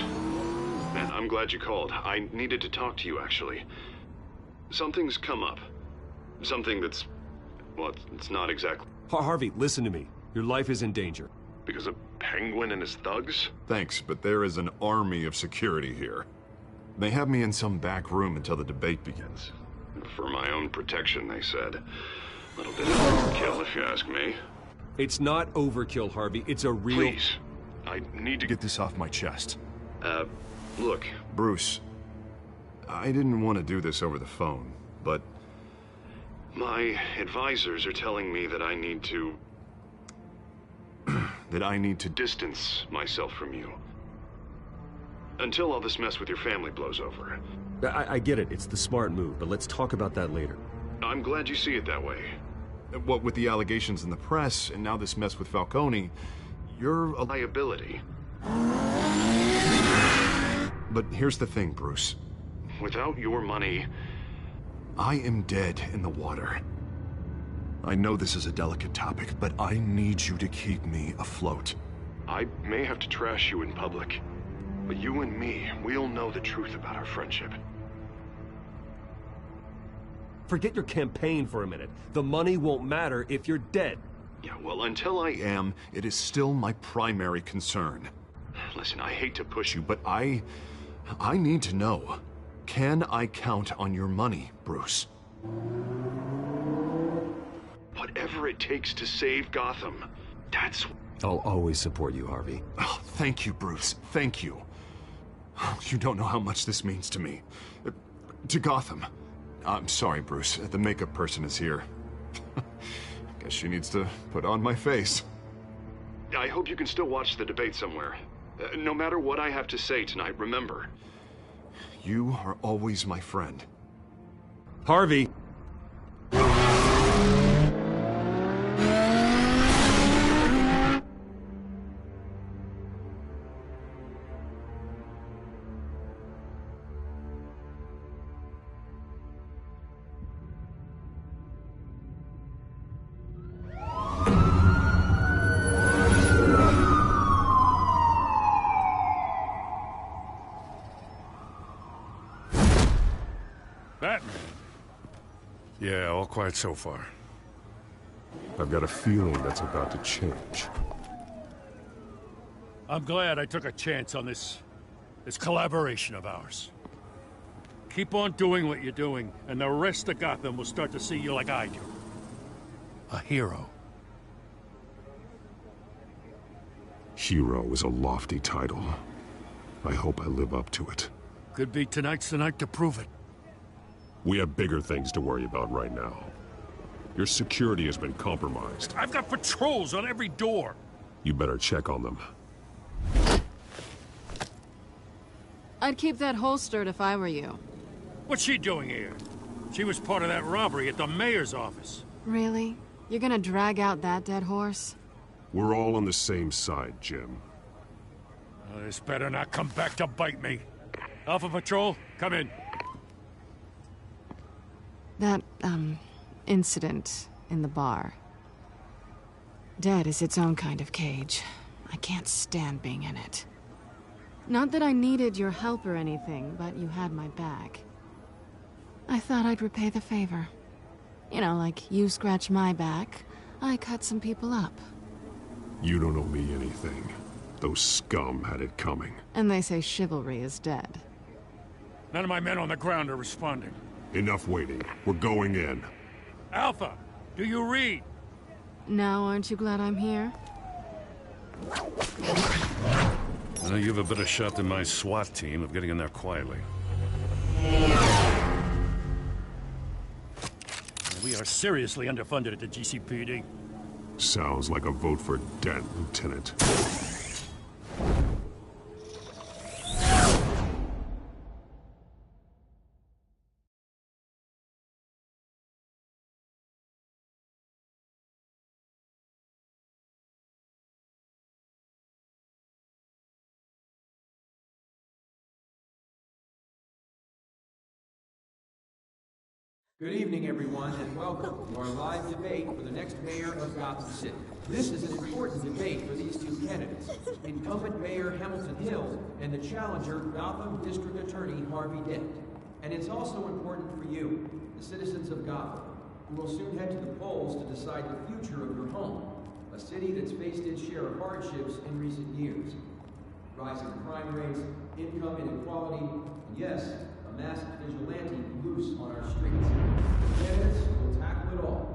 [SPEAKER 1] Man, I'm glad you called. I needed to talk to you, actually. Something's come up. Something that's... well, it's not exactly...
[SPEAKER 2] Harvey, listen to me. Your life is in danger.
[SPEAKER 1] Because of Penguin and his thugs?
[SPEAKER 13] Thanks, but there is an army of security here. They have me in some back room until the debate begins.
[SPEAKER 1] For my own protection, they said. A little bit of overkill, if you ask me.
[SPEAKER 2] It's not overkill, Harvey. It's a real...
[SPEAKER 1] Please. I need to
[SPEAKER 13] get this off my chest.
[SPEAKER 1] Look.
[SPEAKER 13] Bruce, I didn't want to do this over the phone, but...
[SPEAKER 1] my advisors are telling me that I need to...
[SPEAKER 13] that I need to
[SPEAKER 1] distance myself from you. Until all this mess with your family blows over.
[SPEAKER 2] I get it. It's the smart move, but let's talk about that later.
[SPEAKER 1] I'm glad you see it that way.
[SPEAKER 13] What with the allegations in the press, and now this mess with Falcone, you're a
[SPEAKER 1] liability.
[SPEAKER 13] But here's the thing, Bruce.
[SPEAKER 1] Without your money...
[SPEAKER 13] I am dead in the water. I know this is a delicate topic, but I need you to keep me afloat.
[SPEAKER 1] I may have to trash you in public. But you and me, we'll know the truth about our friendship.
[SPEAKER 2] Forget your campaign for a minute. The money won't matter if you're dead.
[SPEAKER 1] Yeah, well, until I am,
[SPEAKER 13] it is still my primary concern.
[SPEAKER 1] Listen, I hate to push you,
[SPEAKER 13] but I need to know. Can I count on your money, Bruce?
[SPEAKER 1] Whatever it takes to save Gotham, that's...
[SPEAKER 2] I'll always support you, Harvey.
[SPEAKER 13] Oh, thank you, Bruce. Thank you. You don't know how much this means to me. To Gotham. I'm sorry, Bruce. The makeup person is here. Guess she needs to put on my face.
[SPEAKER 1] I hope you can still watch the debate somewhere. No matter what I have to say tonight, remember.
[SPEAKER 13] You are always my friend.
[SPEAKER 2] Harvey!
[SPEAKER 3] Batman. Yeah, all quiet so far.
[SPEAKER 2] I've got a feeling that's about to change.
[SPEAKER 3] I'm glad I took a chance on this collaboration of ours. Keep on doing what you're doing, and the rest of Gotham will start to see you like I do. A hero.
[SPEAKER 2] Hero is a lofty title. I hope I live up to it.
[SPEAKER 3] Could be tonight's the night to prove it.
[SPEAKER 2] We have bigger things to worry about right now. Your security has been compromised.
[SPEAKER 3] I've got patrols on every door.
[SPEAKER 2] You better check on them.
[SPEAKER 14] I'd keep that holstered if I were you.
[SPEAKER 3] What's she doing here? She was part of that robbery at the mayor's office.
[SPEAKER 14] Really? You're gonna drag out that dead horse?
[SPEAKER 2] We're all on the same side, Jim.
[SPEAKER 3] Oh, this better not come back to bite me. Alpha Patrol, come in.
[SPEAKER 14] That, incident in the bar. Dead is its own kind of cage. I can't stand being in it. Not that I needed your help or anything, but you had my back. I thought I'd repay the favor. You know, like you scratch my back, I cut some people up.
[SPEAKER 2] You don't owe me anything. Those scum had it coming.
[SPEAKER 14] And they say chivalry is dead.
[SPEAKER 3] None of my men on the ground are responding.
[SPEAKER 2] Enough waiting. We're going in.
[SPEAKER 3] Alpha, do you read?
[SPEAKER 14] Now, aren't you glad I'm here?
[SPEAKER 3] You have a better shot than my SWAT team of getting in there quietly. We are seriously underfunded at the GCPD.
[SPEAKER 2] Sounds like a vote for Dent, Lieutenant.
[SPEAKER 18] Good evening, everyone, and welcome to our live debate for the next mayor of Gotham City. This is an important debate for these two candidates, incumbent Mayor Hamilton Hill and the challenger, Gotham District Attorney Harvey Dent. And it's also important for you, the citizens of Gotham, who will soon head to the polls to decide the future of your home, a city that's faced its share of hardships in recent years. Rising crime rates, income inequality, and yes, a massive vigilante loose on our streets. The candidates will tackle it all.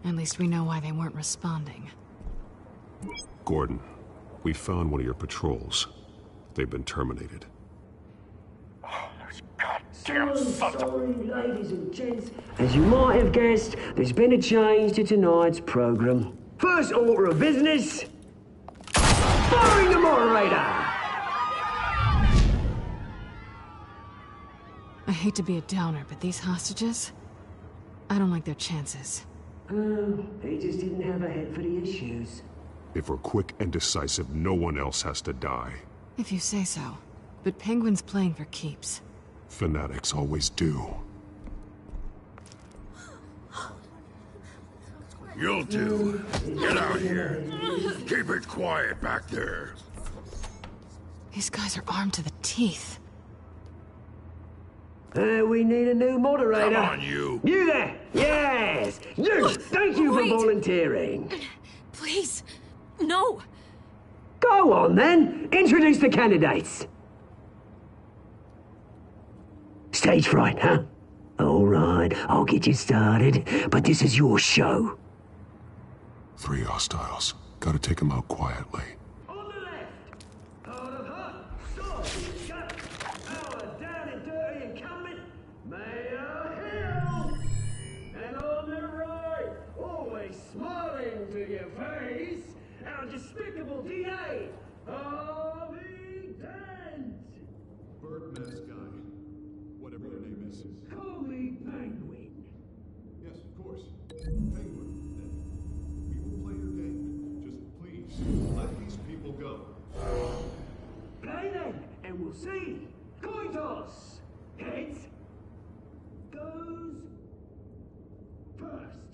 [SPEAKER 14] At least we know why they weren't responding.
[SPEAKER 2] Gordon, we found one of your patrols. They've been terminated.
[SPEAKER 3] Oh, those goddamn sons of...
[SPEAKER 19] Sorry, ladies and gents. As you might have guessed, there's been a change to tonight's program. First order of business... firing the moderator!
[SPEAKER 14] I hate to be a downer, but these hostages... I don't like their chances.
[SPEAKER 19] He just didn't have a head for the issues.
[SPEAKER 2] If we're quick and decisive, no one else has to die.
[SPEAKER 14] If you say so. But Penguin's playing for keeps.
[SPEAKER 2] Fanatics always do.
[SPEAKER 5] You'll do. Get out here. Keep it quiet back there.
[SPEAKER 14] These guys are armed to the teeth.
[SPEAKER 19] We need a new moderator.
[SPEAKER 5] Come on, you.
[SPEAKER 19] You there! Yes! You! Thank you
[SPEAKER 8] Wait.
[SPEAKER 19] for volunteering.
[SPEAKER 8] Please, no.
[SPEAKER 19] Go on, then. Introduce the candidates. Stage fright, huh? All right, I'll get you started, but this is your show.
[SPEAKER 2] 3 hostiles. Gotta take them out quietly.
[SPEAKER 19] On the left, hard of heart, sword, gut, our down and dirty incumbent, Mayor Hill. And on the right, always smiling to your face, our despicable DA, Harvey Dent.
[SPEAKER 1] Birdman's guy. Whatever your name is.
[SPEAKER 19] Call me Penguin.
[SPEAKER 1] Yes, of course. Penguin. We will play your game. Just please, let these people go.
[SPEAKER 19] Penguin! will see. Coin toss. Heads goes first.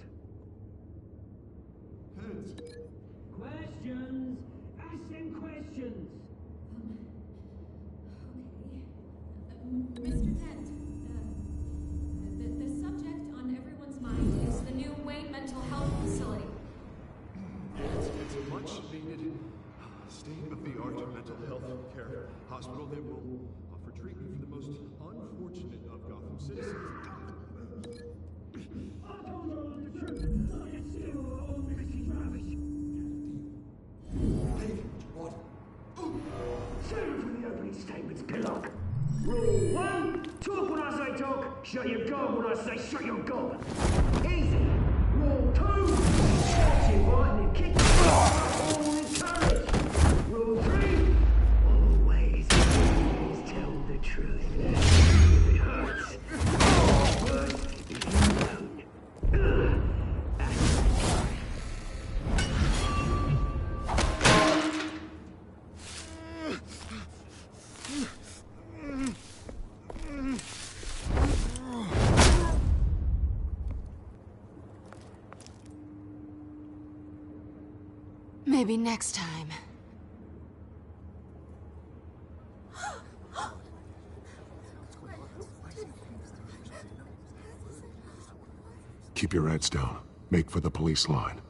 [SPEAKER 11] Heads.
[SPEAKER 19] Questions. Ask them questions.
[SPEAKER 8] Mr. Dent, the subject on everyone's mind is the new Wayne Mental Health Facility.
[SPEAKER 1] It's a much needed state-of-the-art mental health care hospital that will offer treatment for the most unfortunate of Gotham citizens.
[SPEAKER 19] I told you all the truth. I still all messy rubbish.
[SPEAKER 16] What?
[SPEAKER 19] Save for the opening statements, Pillock. Rule 1, talk when I say talk, shut your gob when I say shut your gob. Easy. Rule 2, watch it right and kick it all encouraged. Rule 3, always tell the truth. If it hurts. Worse if you don't.
[SPEAKER 14] Maybe next time.
[SPEAKER 13] Keep your heads down. Make for the police line.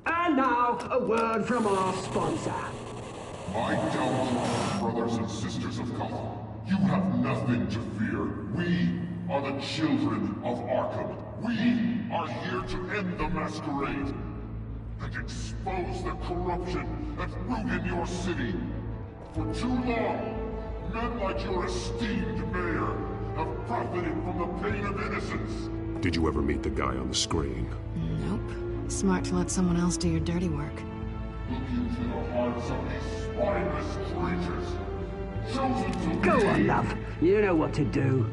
[SPEAKER 19] And now, a word from our sponsor.
[SPEAKER 5] My Telltale brothers and sisters of Gotham, you have nothing to fear. We are the children of Arkham. We are here to end the masquerade and expose the corruption that's rooted in your city. For too long, men like your esteemed mayor have profited from the pain of innocence.
[SPEAKER 2] Did you ever meet the guy on the screen?
[SPEAKER 14] Nope. Smart to let someone else do your dirty work.
[SPEAKER 5] Look into the hearts of these spineless creatures, chosen to
[SPEAKER 19] Go
[SPEAKER 5] lead.
[SPEAKER 19] on, love. You know what to do.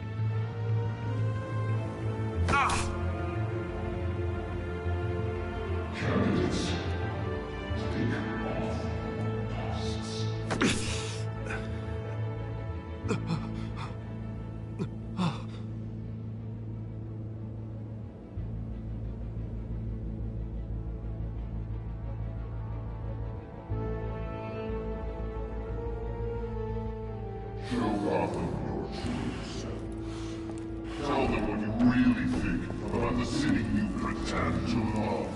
[SPEAKER 5] Candidates, take off masks. Show Gotham your true self. Tell them what you really think about the city you pretend to love.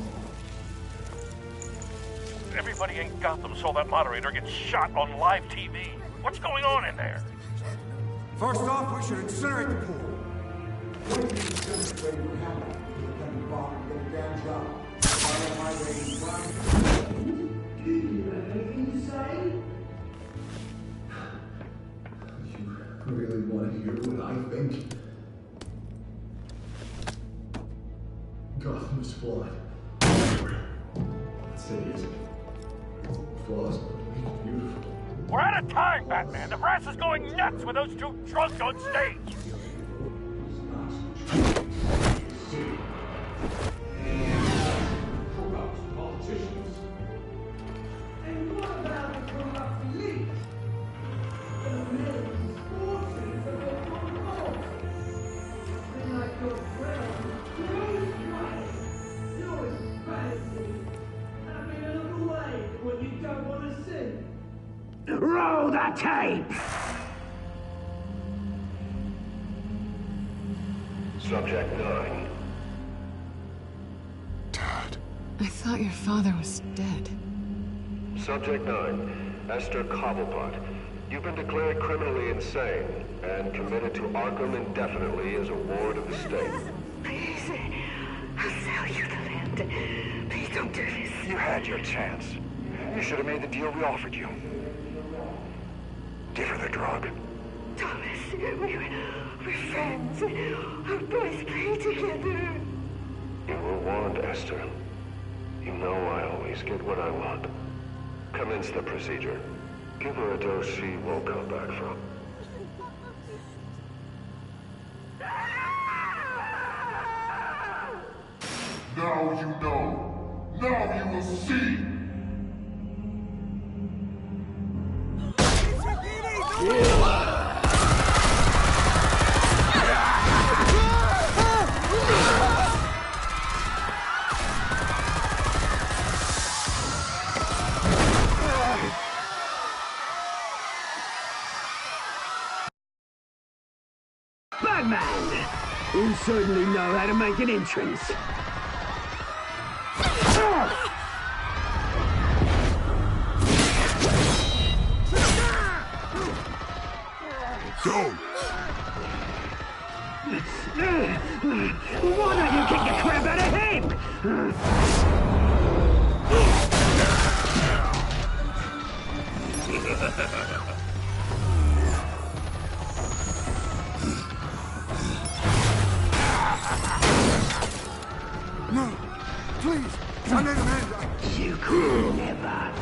[SPEAKER 7] Everybody in Gotham saw that moderator get shot on live TV. What's going on in there?
[SPEAKER 15] First off, we should incinerate the pool.
[SPEAKER 1] You really want to hear what I think? Gotham is flawed. I'd say it's flaws, but it's beautiful.
[SPEAKER 7] We're out of time, Batman. The brass is going nuts with those two drunks on stage.
[SPEAKER 19] And what about the corrupt elite? The men's fortunes of the corrupt. They're like your friend, Bruce Wayne. You're embarrassing. Having a look away when you don't want to see. Roll the tape!
[SPEAKER 7] Subject 9.
[SPEAKER 14] I thought your father was dead.
[SPEAKER 7] Subject 9. Esther Cobblepot. You've been declared criminally insane and committed to Arkham indefinitely as a ward of the state.
[SPEAKER 4] Please, I'll sell you the land. Please don't do this.
[SPEAKER 20] You had your chance. You should have made the deal we offered you. Give her the drug.
[SPEAKER 4] Thomas, we're friends. Our boys play together.
[SPEAKER 7] You were warned, Esther. You know I always get what I want. Commence the procedure. Give her a dose she won't come back from.
[SPEAKER 5] Now you know. Now you will see.
[SPEAKER 19] certainly know how to make an entrance.
[SPEAKER 13] Go!
[SPEAKER 19] Why don't you kick the crap out of him?
[SPEAKER 15] No, please, I made him end.
[SPEAKER 19] You could never.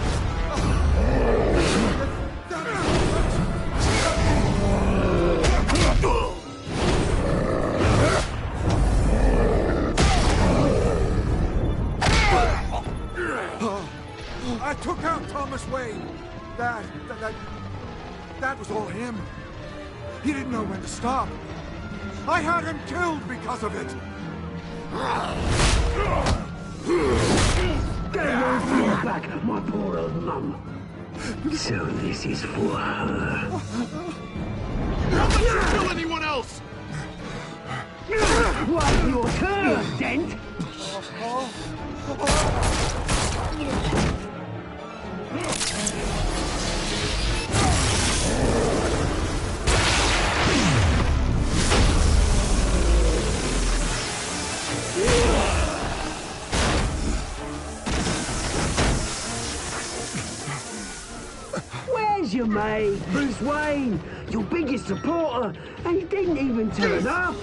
[SPEAKER 15] I took out Thomas Wayne. That was all him. He didn't know when to stop. I had him killed because of it.
[SPEAKER 19] Get away from your back, my poor old mum. So this is for her.
[SPEAKER 1] How about you kill anyone else?
[SPEAKER 19] What's your turn, Dent? Where's your mate, Bruce Wayne? Your biggest supporter, and he didn't even turn up.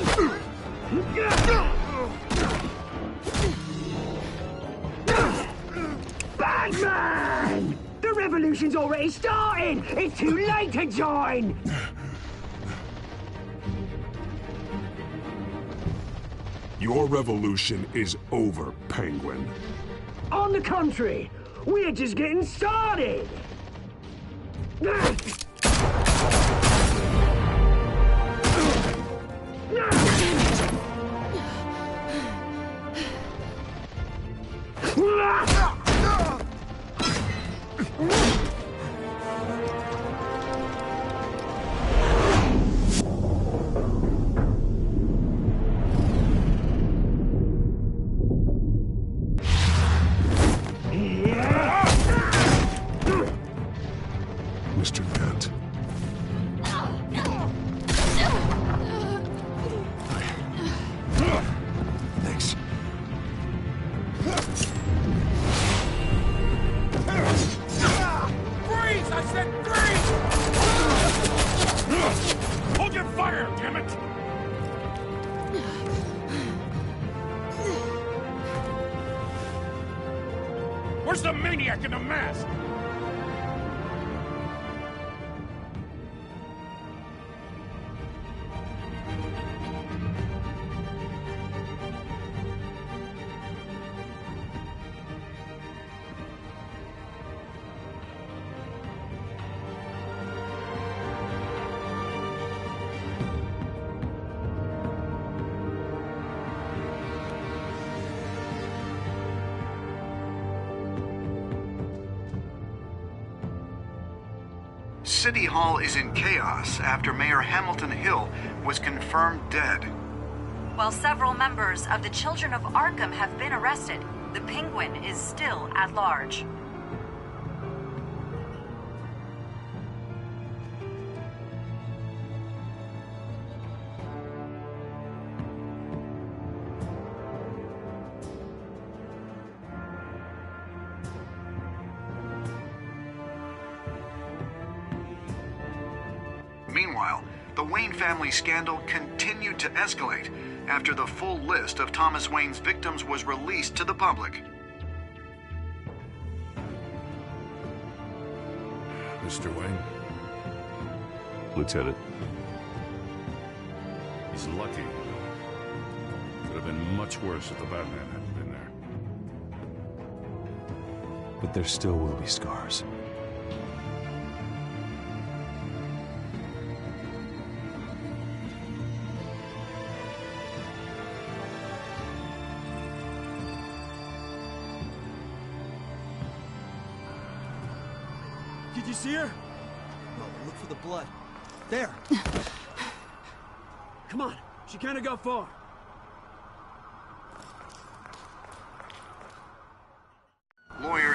[SPEAKER 19] Batman! The revolution's already started! It's too late to join!
[SPEAKER 13] Your revolution is over, Penguin.
[SPEAKER 19] On the contrary, we're just getting started!
[SPEAKER 13] Mr. Dent.
[SPEAKER 1] Thanks.
[SPEAKER 5] Freeze! I said freeze! Hold your fire, damn it! Where's the maniac in the mask?
[SPEAKER 21] City Hall is in chaos after Mayor Hamilton Hill was confirmed dead.
[SPEAKER 22] While several members of the Children of Arkham have been arrested, the Penguin is still at large.
[SPEAKER 21] Meanwhile, the Wayne family scandal continued to escalate after the full list of Thomas Wayne's victims was released to the public.
[SPEAKER 3] Mr. Wayne?
[SPEAKER 2] Lieutenant.
[SPEAKER 3] He's lucky. Could have been much worse if the Batman hadn't been there.
[SPEAKER 2] But there still will be scars.
[SPEAKER 11] Did you see her? No, look for the blood. There. Come on. She can't have got far.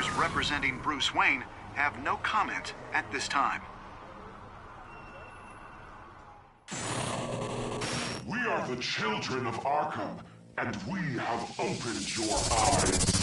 [SPEAKER 21] lawyers representing Bruce Wayne have no comment at this time.
[SPEAKER 6] We are the children of Arkham, and we have opened your eyes.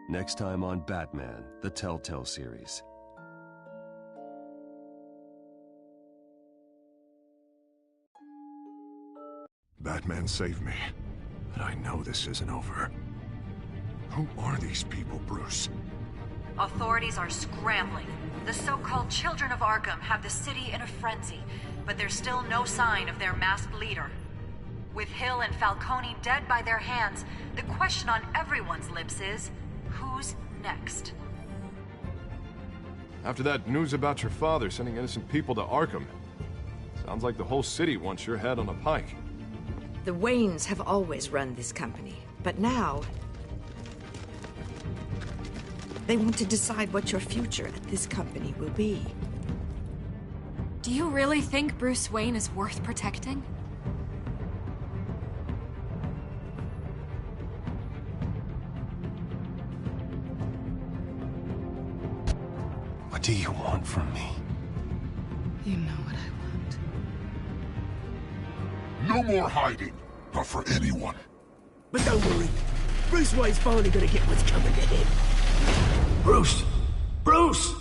[SPEAKER 2] Next time on Batman, the Telltale series.
[SPEAKER 1] Batman saved me, but I know this isn't over. Who are these people, Bruce?
[SPEAKER 22] Authorities are scrambling. The so-called Children of Arkham have the city in a frenzy, but there's still no sign of their masked leader. With Hill and Falcone dead by their hands, the question on everyone's lips is, who's next?
[SPEAKER 13] After that news about your father sending innocent people to Arkham, sounds like the whole city wants your head on a pike.
[SPEAKER 12] The Waynes have always run this company, but now they want to decide what your future at this company will be.
[SPEAKER 8] Do you really think Bruce Wayne is worth protecting?
[SPEAKER 2] What do you want from me?
[SPEAKER 14] You know what I want.
[SPEAKER 6] No more hiding, not for anyone.
[SPEAKER 11] But don't worry, Bruce Wayne's finally gonna get what's coming to him.
[SPEAKER 6] Bruce! Bruce!